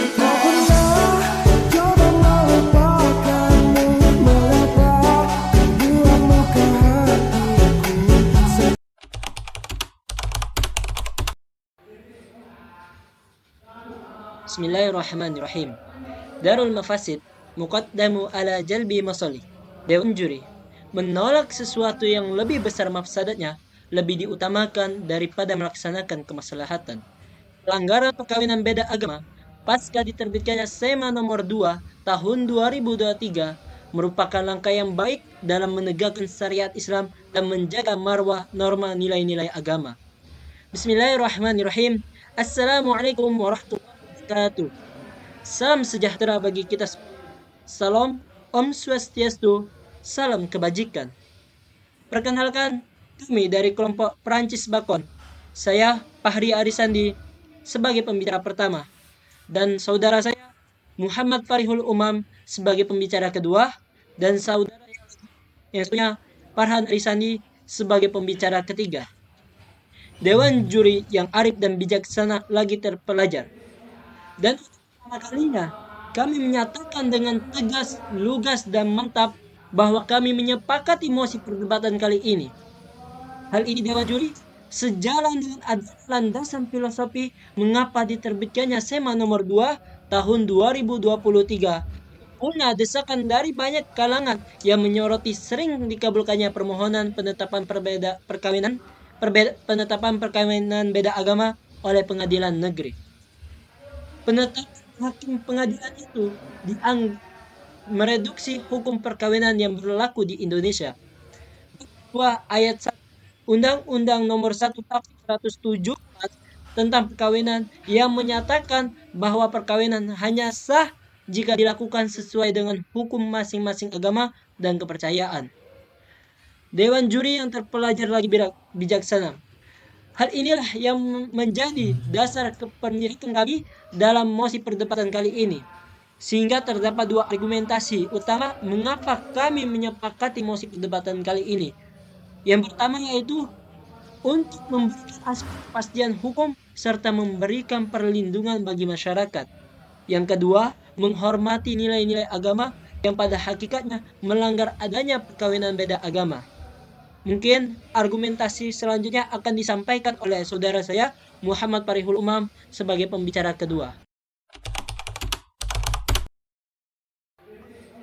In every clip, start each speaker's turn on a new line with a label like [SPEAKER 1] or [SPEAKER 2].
[SPEAKER 1] Bismillahirrahmanirrahim. Darul Mafasid muqaddamu ala jalbi masalih. Dewan juri menolak sesuatu yang lebih besar mafsadatnya lebih diutamakan daripada melaksanakan kemaslahatan. Pelanggaran perkawinan beda agama pasca diterbitkannya SEMA nomor 2 tahun 2023 merupakan langkah yang baik dalam menegakkan syariat Islam dan menjaga marwah norma nilai-nilai agama. Bismillahirrahmanirrahim. Assalamualaikum warahmatullahi wabarakatuh. Salam sejahtera bagi kita semua. Salam Om Swastiastu, salam kebajikan. Perkenalkan, kami dari kelompok Perancis Bakon. Saya Fahri Arisandi sebagai pembicara pertama dan saudara saya Muhammad Farihul Umam sebagai pembicara kedua dan saudara yang satunya Farhan Arisandi sebagai pembicara ketiga. Dewan juri yang arif dan bijaksana lagi terpelajar. Dan pertama kalinya, kami menyatakan dengan tegas, lugas, dan mantap bahwa kami menyepakati mosi perdebatan kali ini. Hal ini Dewan juri sejalan dengan landasan filosofi mengapa diterbitkannya SEMA nomor 2 tahun 2023. Punya desakan dari banyak kalangan yang menyoroti sering dikabulkannya permohonan penetapan perkawinan beda agama oleh pengadilan negeri. Penetapan hakim pengadilan itu dianggap mereduksi hukum perkawinan yang berlaku di Indonesia. Ayat 1 Undang-Undang Nomor 1 Tahun 107 tentang perkawinan yang menyatakan bahwa perkawinan hanya sah jika dilakukan sesuai dengan hukum masing-masing agama dan kepercayaan. Dewan juri yang terpelajar lagi bijaksana. Hal inilah yang menjadi dasar kepemilikan kami dalam mosi perdebatan kali ini. Sehingga terdapat dua argumentasi utama mengapa kami menyepakati mosi perdebatan kali ini. Yang pertama yaitu untuk memberikan aspek kepastian hukum serta memberikan perlindungan bagi masyarakat. Yang kedua, menghormati nilai-nilai agama yang pada hakikatnya melanggar adanya perkawinan beda agama. Mungkin argumentasi selanjutnya akan disampaikan oleh saudara saya Muhammad Farihul Umam sebagai pembicara kedua.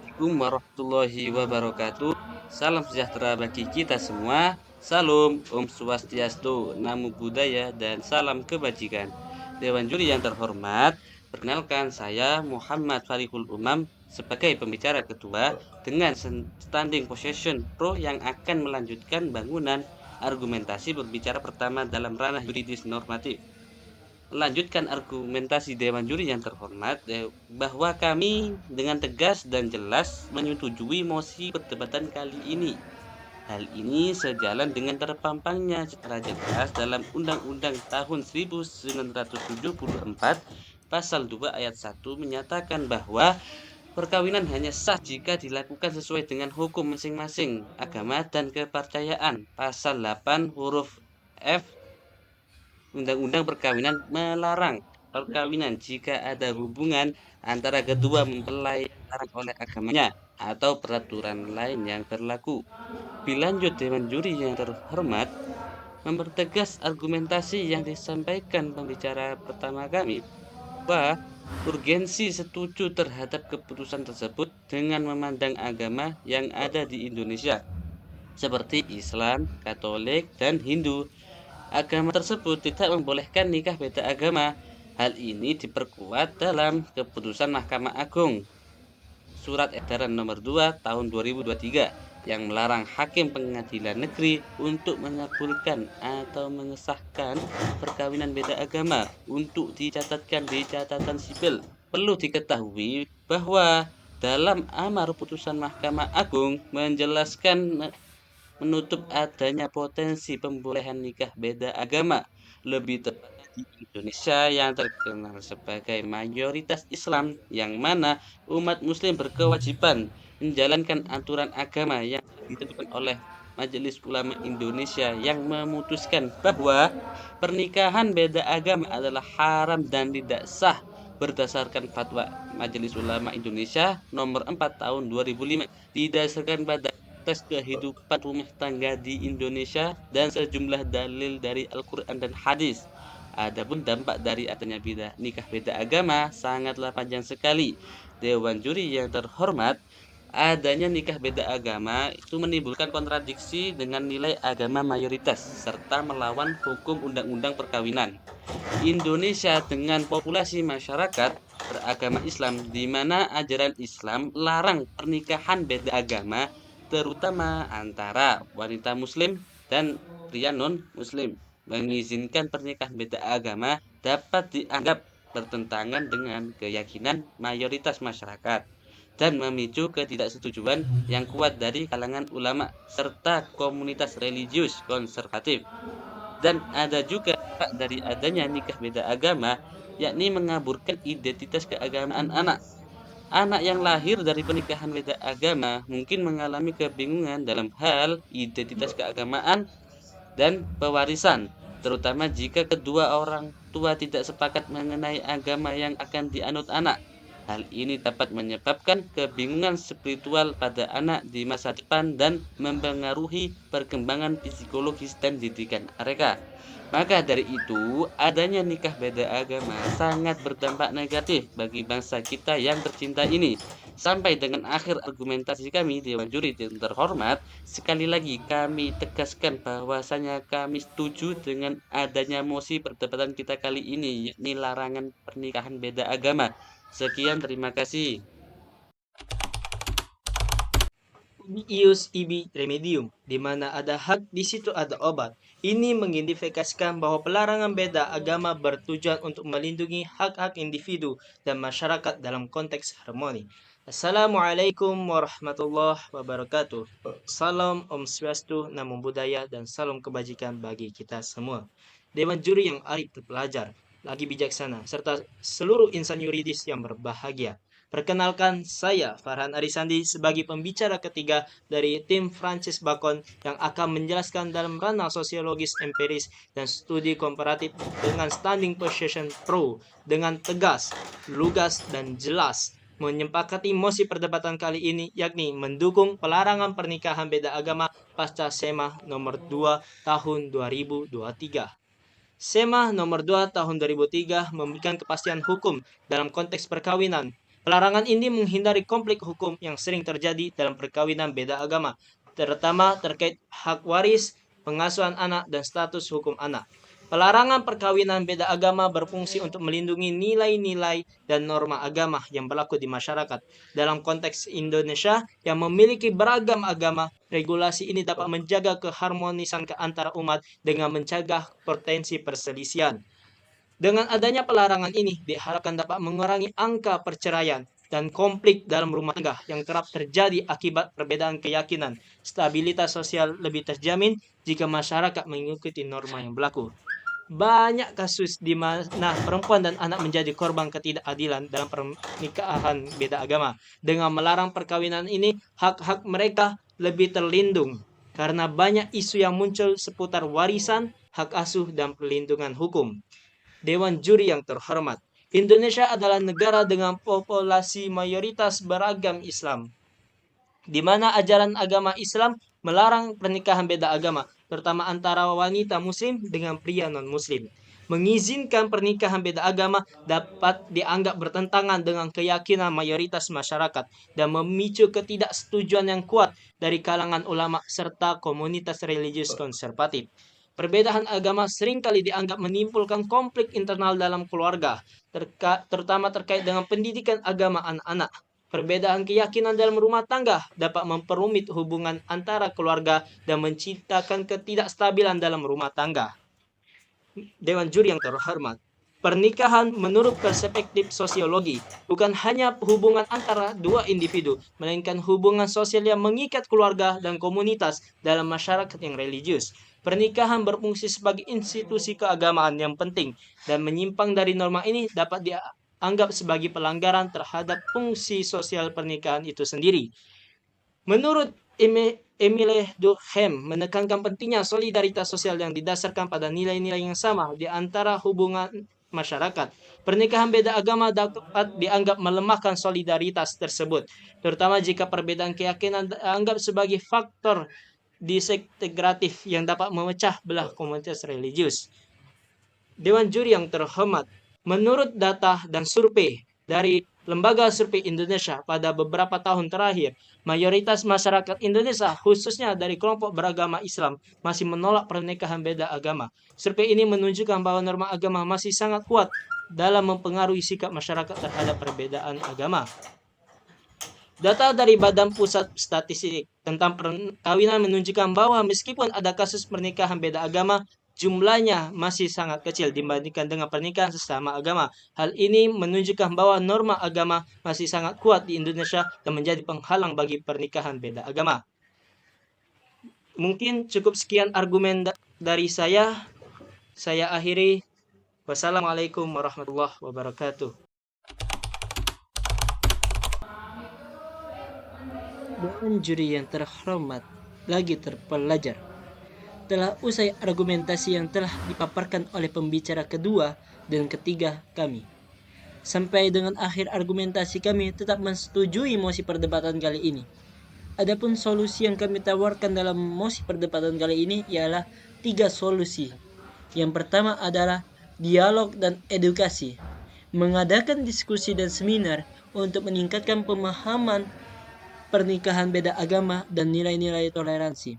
[SPEAKER 2] Assalamualaikum warahmatullahi wabarakatuh. Salam sejahtera bagi kita semua. Salam Om Swastiastu, Namo Buddhaya, dan salam kebajikan. Dewan juri yang terhormat, perkenalkan saya Muhammad Farihul Umam sebagai pembicara kedua dengan standing position pro yang akan melanjutkan bangunan argumentasi berbicara pertama dalam ranah yuridis normatif. Melanjutkan argumentasi Dewan juri yang terhormat bahwa kami dengan tegas dan jelas menyetujui mosi perdebatan kali ini. Hal ini sejalan dengan terpampangnya secara jelas dalam Undang-Undang tahun 1974 Pasal 2 ayat 1 menyatakan bahwa perkawinan hanya sah jika dilakukan sesuai dengan hukum masing-masing agama dan kepercayaan. Pasal 8 huruf F Undang-Undang Perkawinan melarang perkawinan jika ada hubungan antara kedua mempelai oleh agamanya atau peraturan lain yang berlaku. Lanjut, Dewan juri yang terhormat mempertegas argumentasi yang disampaikan pembicara pertama kami bahwa urgensi setuju terhadap keputusan tersebut dengan memandang agama yang ada di Indonesia seperti Islam, Katolik, dan Hindu. Agama tersebut tidak membolehkan nikah beda agama. Hal ini diperkuat dalam keputusan Mahkamah Agung Surat Edaran Nomor 2 Tahun 2023 yang melarang hakim pengadilan negeri untuk mengabulkan atau mengesahkan perkawinan beda agama untuk dicatatkan di catatan sipil. Perlu diketahui bahwa dalam amar putusan Mahkamah Agung menjelaskan menutup adanya potensi pembolehan nikah beda agama, lebih tepatnya di Indonesia yang terkenal sebagai mayoritas Islam, yang mana umat muslim berkewajiban menjalankan aturan agama yang ditentukan oleh Majelis Ulama Indonesia yang memutuskan bahwa pernikahan beda agama adalah haram dan tidak sah berdasarkan Fatwa Majelis Ulama Indonesia nomor 4 tahun 2005, didasarkan pada tes kehidupan rumah tangga di Indonesia dan sejumlah dalil dari Al-Quran dan hadis. Adapun dampak dari adanya nikah beda agama sangatlah panjang sekali. Dewan juri yang terhormat, adanya nikah beda agama itu menimbulkan kontradiksi dengan nilai agama mayoritas serta melawan hukum undang-undang perkawinan. Indonesia dengan populasi masyarakat beragama Islam di mana ajaran Islam larang pernikahan beda agama terutama antara wanita muslim dan pria non-muslim. Mengizinkan pernikahan beda agama dapat dianggap bertentangan dengan keyakinan mayoritas masyarakat dan memicu ketidaksetujuan yang kuat dari kalangan ulama serta komunitas religius konservatif. Dan ada juga dari adanya nikah beda agama, yakni mengaburkan identitas keagamaan anak. Anak yang lahir dari pernikahan beda agama mungkin mengalami kebingungan dalam hal identitas keagamaan dan pewarisan, terutama jika kedua orang tua tidak sepakat mengenai agama yang akan dianut anak. Hal ini dapat menyebabkan kebingungan spiritual pada anak di masa depan dan mempengaruhi perkembangan psikologis dan didikan mereka. Maka dari itu, adanya nikah beda agama sangat berdampak negatif bagi bangsa kita yang tercinta ini. Sampai dengan akhir argumentasi kami, Dewan Juri yang terhormat, sekali lagi kami tegaskan bahwasanya kami setuju dengan adanya mosi perdebatan kita kali ini, yakni larangan pernikahan beda agama. Sekian, terima kasih.
[SPEAKER 3] Ubi ius ibi remedium, di mana ada hak di situ ada obat. Ini mengindikasikan bahwa pelarangan beda agama bertujuan untuk melindungi hak-hak individu dan masyarakat dalam konteks harmoni. Assalamualaikum warahmatullahi wabarakatuh. Salam Om Swastiastu, Namo Buddhaya, dan salam kebajikan bagi kita semua. Dewan juri yang arif terpelajar, lagi bijaksana, serta seluruh insan yuridis yang berbahagia. Perkenalkan, saya Farhan Arisandi sebagai pembicara ketiga dari tim Francis Bacon yang akan menjelaskan dalam ranah sosiologis empiris dan studi komparatif dengan standing position pro dengan tegas, lugas, dan jelas menyepakati mosi perdebatan kali ini, yakni mendukung pelarangan pernikahan beda agama pasca SEMA nomor 2 tahun 2023. SEMA nomor 2 tahun 2003 memberikan kepastian hukum dalam konteks perkawinan. Pelarangan ini menghindari konflik hukum yang sering terjadi dalam perkawinan beda agama, terutama terkait hak waris, pengasuhan anak, dan status hukum anak. Pelarangan perkawinan beda agama berfungsi untuk melindungi nilai-nilai dan norma agama yang berlaku di masyarakat. Dalam konteks Indonesia yang memiliki beragam agama, regulasi ini dapat menjaga keharmonisan antara umat dengan mencegah potensi perselisihan. Dengan adanya pelarangan ini, diharapkan dapat mengurangi angka perceraian dan konflik dalam rumah tangga yang kerap terjadi akibat perbedaan keyakinan. Stabilitas sosial lebih terjamin jika masyarakat mengikuti norma yang berlaku. Banyak kasus di mana perempuan dan anak menjadi korban ketidakadilan dalam pernikahan beda agama. Dengan melarang perkawinan ini, hak-hak mereka lebih terlindung karena banyak isu yang muncul seputar warisan, hak asuh, dan perlindungan hukum. Dewan juri yang terhormat, Indonesia adalah negara dengan populasi mayoritas beragam Islam, di mana ajaran agama Islam melarang pernikahan beda agama, terutama antara wanita muslim dengan pria non-muslim. Mengizinkan pernikahan beda agama dapat dianggap bertentangan dengan keyakinan mayoritas masyarakat dan memicu ketidaksetujuan yang kuat dari kalangan ulama serta komunitas religius konservatif. Perbedaan agama seringkali dianggap menimbulkan konflik internal dalam keluarga, terutama terkait dengan pendidikan agama anak-anak. Perbedaan keyakinan dalam rumah tangga dapat memperumit hubungan antara keluarga dan menciptakan ketidakstabilan dalam rumah tangga. Dewan juri yang terhormat, pernikahan menurut perspektif sosiologi bukan hanya hubungan antara dua individu, melainkan hubungan sosial yang mengikat keluarga dan komunitas dalam masyarakat yang religius. Pernikahan berfungsi sebagai institusi keagamaan yang penting dan menyimpang dari norma ini dapat dianggap sebagai pelanggaran terhadap fungsi sosial pernikahan itu sendiri. Menurut Emile Durkheim menekankan pentingnya solidaritas sosial yang didasarkan pada nilai-nilai yang sama di antara hubungan masyarakat. Pernikahan beda agama dapat dianggap melemahkan solidaritas tersebut, terutama jika perbedaan keyakinan dianggap sebagai faktor disintegratif yang dapat memecah belah komunitas religius. Dewan Juri yang terhormat, menurut data dan survei dari Lembaga Survei Indonesia pada beberapa tahun terakhir, mayoritas masyarakat Indonesia, khususnya dari kelompok beragama Islam, masih menolak pernikahan beda agama. Survei ini menunjukkan bahwa norma agama masih sangat kuat dalam mempengaruhi sikap masyarakat terhadap perbedaan agama. Data dari Badan Pusat Statistik tentang perkawinan menunjukkan bahwa meskipun ada kasus pernikahan beda agama, jumlahnya masih sangat kecil dibandingkan dengan pernikahan sesama agama. Hal ini menunjukkan bahwa norma agama masih sangat kuat di Indonesia dan menjadi penghalang bagi pernikahan beda agama. Mungkin cukup sekian argumen dari saya. Saya akhiri. Wassalamualaikum warahmatullahi wabarakatuh.
[SPEAKER 1] Dewan juri yang terhormat lagi terpelajar. Telah usai argumentasi yang telah dipaparkan oleh pembicara kedua dan ketiga kami. Sampai dengan akhir argumentasi kami tetap menyetujui mosi perdebatan kali ini. Adapun solusi yang kami tawarkan dalam mosi perdebatan kali ini ialah 3 solusi. Yang pertama adalah dialog dan edukasi. Mengadakan diskusi dan seminar untuk meningkatkan pemahaman pernikahan beda agama dan nilai-nilai toleransi.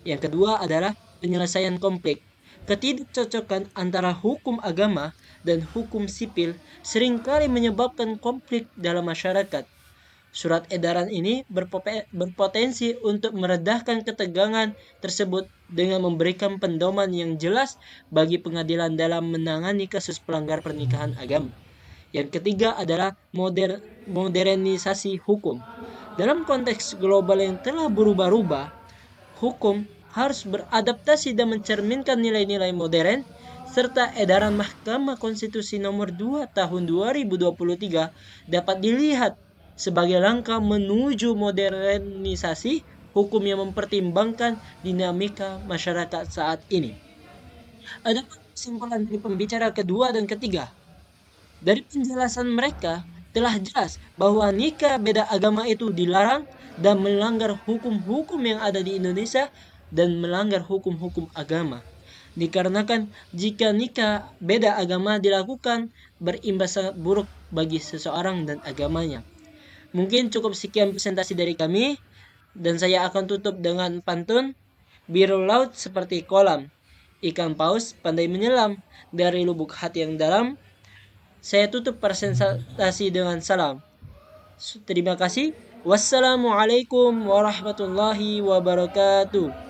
[SPEAKER 1] Yang kedua adalah penyelesaian konflik. Ketidakcocokan antara hukum agama dan hukum sipil seringkali menyebabkan konflik dalam masyarakat. Surat edaran ini berpotensi untuk meredahkan ketegangan tersebut dengan memberikan pedoman yang jelas bagi pengadilan dalam menangani kasus pelanggar pernikahan agama. Yang ketiga adalah modernisasi hukum. Dalam konteks global yang telah berubah-ubah, hukum harus beradaptasi dan mencerminkan nilai-nilai modern, serta edaran Mahkamah Konstitusi nomor 2 tahun 2023 dapat dilihat sebagai langkah menuju modernisasi hukum yang mempertimbangkan dinamika masyarakat saat ini. Ada kesimpulan dari pembicara kedua dan ketiga. Dari penjelasan mereka, telah jelas bahwa nikah beda agama itu dilarang dan melanggar hukum-hukum yang ada di Indonesia dan melanggar hukum-hukum agama. Dikarenakan jika nikah beda agama dilakukan berimbas sangat buruk bagi seseorang dan agamanya. Mungkin cukup sekian presentasi dari kami dan saya akan tutup dengan pantun. Biru laut seperti kolam, ikan paus pandai menyelam dari lubuk hati yang dalam. Saya tutup presentasi dengan salam. Terima kasih. Wassalamualaikum warahmatullahi wabarakatuh.